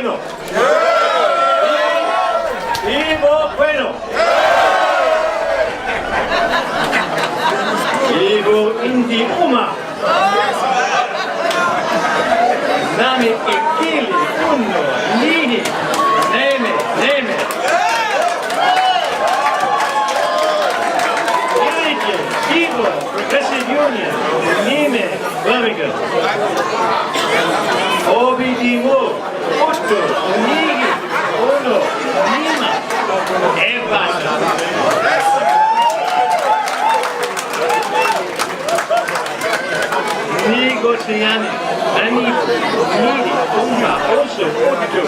bueno. Ivo bueno. Ivo indi uma. Nami ikili unno nihi. Neme, neme. Ivo, Progressive Union, Nime, Birmingham. Obi Diwo, Otto, Nigi, Ono, Nima, Evan. Nigo Siani, Nani, Nidi, Uma, Oso, Otto,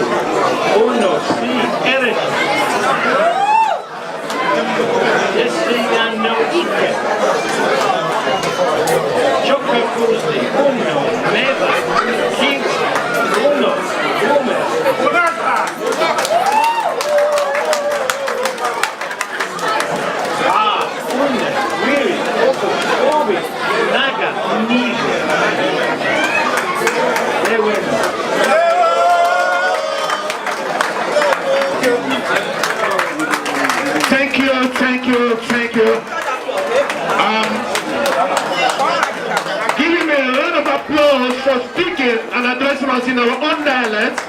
Ono, Si, Eric. Destiniano Ike. Choco Cruzzi, Uno, Meva, Kings, Uno, Ume. Une, Wiri, Opo, Obi, Naga, Nige. Qué bueno. Thank you. Give him a round of applause for speaking and addressing us in our own dialect.